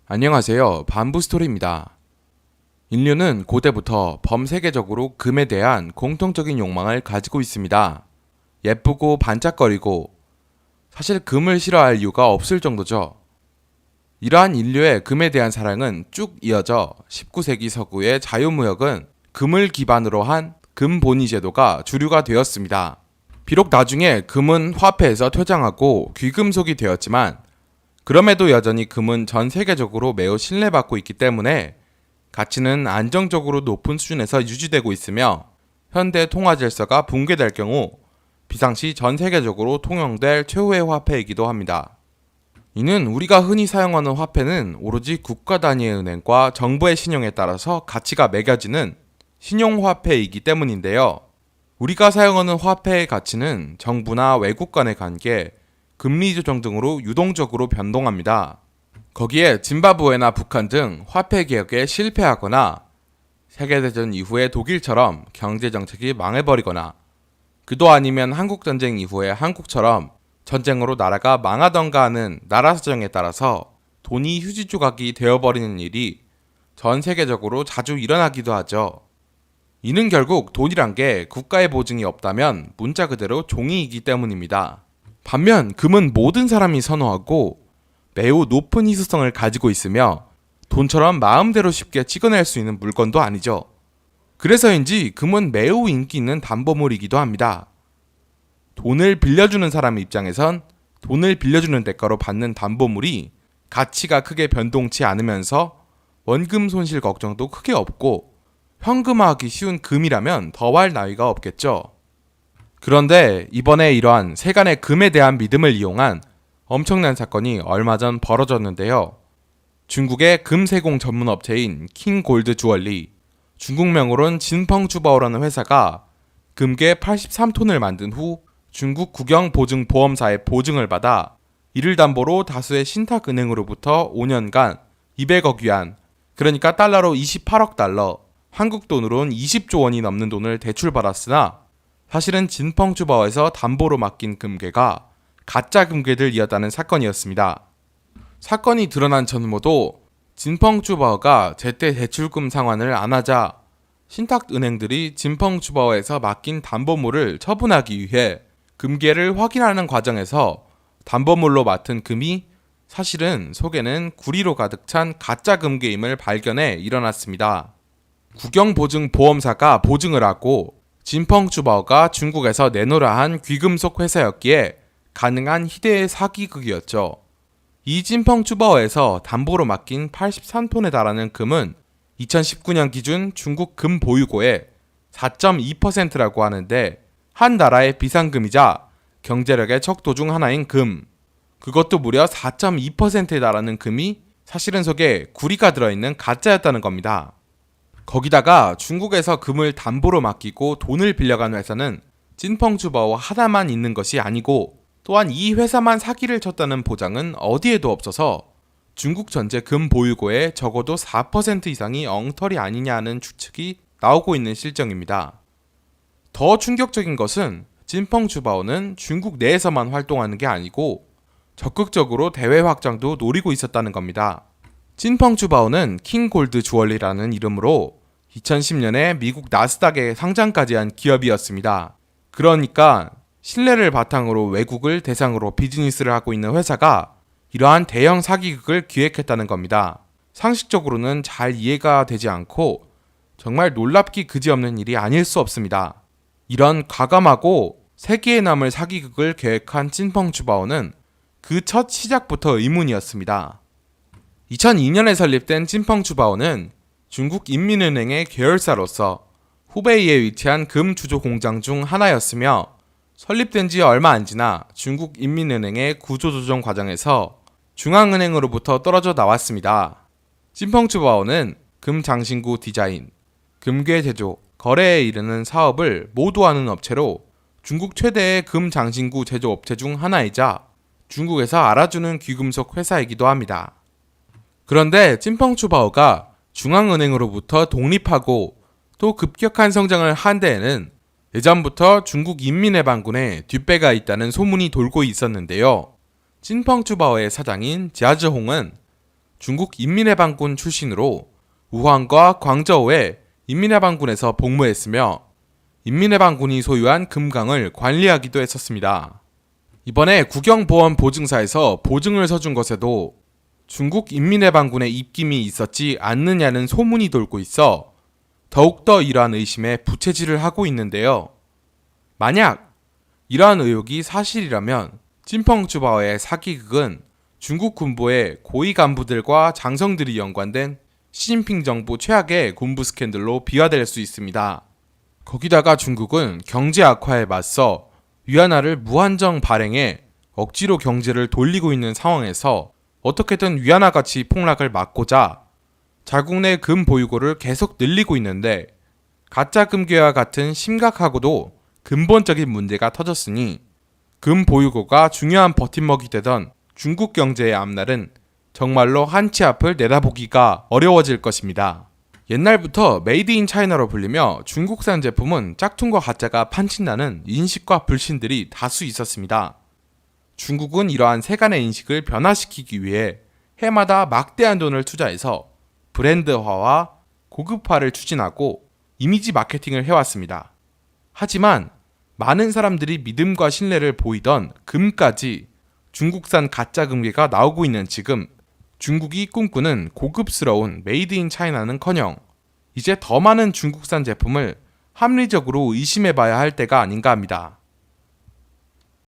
안녕하세요. 반부스토리입니다. 인류는 고대부터 범세계적으로 금에 대한 공통적인 욕망을 가지고 있습니다. 예쁘고 반짝거리고 사실 금을 싫어할 이유가 없을 정도죠. 이러한 인류의 금에 대한 사랑은 쭉 이어져 19세기 서구의 자유무역은 금을 기반으로 한 금본위 제도가 주류가 되었습니다. 비록 나중에 금은 화폐에서 퇴장하고 귀금속이 되었지만 그럼에도 여전히 금은 전 세계적으로 매우 신뢰받고 있기 때문에 가치는 안정적으로 높은 수준에서 유지되고 있으며 현대 통화 질서가 붕괴될 경우 비상시 전 세계적으로 통용될 최후의 화폐이기도 합니다. 이는 우리가 흔히 사용하는 화폐는 오로지 국가 단위의 은행과 정부의 신용에 따라서 가치가 매겨지는 신용화폐이기 때문인데요. 우리가 사용하는 화폐의 가치는 정부나 외국 간의 관계, 금리 조정 등으로 유동적으로 변동합니다. 거기에 짐바브웨나 북한 등 화폐 개혁에 실패하거나 세계대전 이후의 독일처럼 경제정책이 망해버리거나 그도 아니면 한국전쟁 이후의 한국처럼 전쟁으로 나라가 망하던가 하는 나라 사정에 따라서 돈이 휴지 조각이 되어버리는 일이 전 세계적으로 자주 일어나기도 하죠. 이는 결국 돈이란 게 국가의 보증이 없다면 문자 그대로 종이이기 때문입니다. 반면 금은 모든 사람이 선호하고 매우 높은 희소성을 가지고 있으며 돈처럼 마음대로 쉽게 찍어낼 수 있는 물건도 아니죠. 그래서인지 금은 매우 인기 있는 담보물이기도 합니다. 돈을 빌려주는 사람 입장에선 돈을 빌려주는 대가로 받는 담보물이 가치가 크게 변동치 않으면서 원금 손실 걱정도 크게 없고 현금화하기 쉬운 금이라면 더할 나위가 없겠죠. 그런데 이번에 이러한 세간의 금에 대한 믿음을 이용한 엄청난 사건이 얼마 전 벌어졌는데요. 중국의 금세공 전문 업체인 킹골드 주얼리, 중국명으로는 진펑주바오라는 회사가 금괴 83톤을 만든 후 중국 국영보증보험사의 보증을 받아 이를 담보로 다수의 신탁은행으로부터 5년간 200억 위안, 그러니까 달러로 28억 달러, 한국 돈으로는 20조 원이 넘는 돈을 대출받았으나 사실은 진펑주바오에서 담보로 맡긴 금괴가 가짜 금괴들이었다는 사건이었습니다. 사건이 드러난 전모도 진펑주바오가 제때 대출금 상환을 안 하자 신탁은행들이 진펑주바오에서 맡긴 담보물을 처분하기 위해 금괴를 확인하는 과정에서 담보물로 맡은 금이 사실은 속에는 구리로 가득 찬 가짜 금괴임을 발견해 일어났습니다. 국영보증보험사가 보증을 하고 진펑주바오가 중국에서 내놓으라 한 귀금속 회사였기에 가능한 희대의 사기극이었죠. 이 진펑주바오에서 담보로 맡긴 83톤에 달하는 금은 2019년 기준 중국 금 보유고의 4.2%라고 하는데 한 나라의 비상금이자 경제력의 척도 중 하나인 금, 그것도 무려 4.2%에 달하는 금이 사실은 속에 구리가 들어있는 가짜였다는 겁니다. 거기다가 중국에서 금을 담보로 맡기고 돈을 빌려간 회사는 진펑주바오 하나만 있는 것이 아니고 또한 이 회사만 사기를 쳤다는 보장은 어디에도 없어서 중국 전체 금 보유고의 적어도 4% 이상이 엉터리 아니냐 하는 추측이 나오고 있는 실정입니다. 더 충격적인 것은 진펑주바오는 중국 내에서만 활동하는 게 아니고 적극적으로 대외 확장도 노리고 있었다는 겁니다. 진펑주바오는 킹골드 주얼리라는 이름으로 2010년에 미국 나스닥에 상장까지 한 기업이었습니다. 그러니까 신뢰를 바탕으로 외국을 대상으로 비즈니스를 하고 있는 회사가 이러한 대형 사기극을 기획했다는 겁니다. 상식적으로는 잘 이해가 되지 않고 정말 놀랍기 그지없는 일이 아닐 수 없습니다. 이런 과감하고 세기에 남을 사기극을 계획한 진펑주바오는 그 첫 시작부터 의문이었습니다. 2002년에 설립된 진펑주바오는 중국 인민은행의 계열사로서 후베이에 위치한 금 주조 공장 중 하나였으며 설립된 지 얼마 안 지나 중국 인민은행의 구조조정 과정에서 중앙은행으로부터 떨어져 나왔습니다. 진펑주바오는 금 장신구 디자인, 금괴 제조, 거래에 이르는 사업을 모두 하는 업체로 중국 최대의 금 장신구 제조 업체 중 하나이자 중국에서 알아주는 귀금속 회사이기도 합니다. 그런데 진펑주바오가 중앙은행으로부터 독립하고 또 급격한 성장을 한 데에는 예전부터 중국 인민해방군에 뒷배가 있다는 소문이 돌고 있었는데요. 진펑주바오의 사장인 지아즈홍은 중국 인민해방군 출신으로 우한과 광저우에 인민해방군에서 복무했으며 인민해방군이 소유한 금강을 관리하기도 했었습니다. 이번에 국영보험보증사에서 보증을 서준 것에도 중국 인민해방군의 입김이 있었지 않느냐는 소문이 돌고 있어 더욱더 이러한 의심에 부채질을 하고 있는데요. 만약 이러한 의혹이 사실이라면 찐펑주바오의 사기극은 중국 군부의 고위 간부들과 장성들이 연관된 시진핑 정부 최악의 군부 스캔들로 비화될 수 있습니다. 거기다가 중국은 경제 악화에 맞서 위안화를 무한정 발행해 억지로 경제를 돌리고 있는 상황에서 어떻게든 위안화 가치 폭락을 막고자 자국 내 금 보유고를 계속 늘리고 있는데 가짜 금괴와 같은 심각하고도 근본적인 문제가 터졌으니 금 보유고가 중요한 버팀목이 되던 중국 경제의 앞날은 정말로 한치 앞을 내다보기가 어려워질 것입니다. 옛날부터 메이드 인 차이나로 불리며 중국산 제품은 짝퉁과 가짜가 판친다는 인식과 불신들이 다수 있었습니다. 중국은 이러한 세간의 인식을 변화시키기 위해 해마다 막대한 돈을 투자해서 브랜드화와 고급화를 추진하고 이미지 마케팅을 해왔습니다. 하지만 많은 사람들이 믿음과 신뢰를 보이던 금까지 중국산 가짜 금괴가 나오고 있는 지금 중국이 꿈꾸는 고급스러운 메이드 인 차이나는커녕 이제 더 많은 중국산 제품을 합리적으로 의심해봐야 할 때가 아닌가 합니다.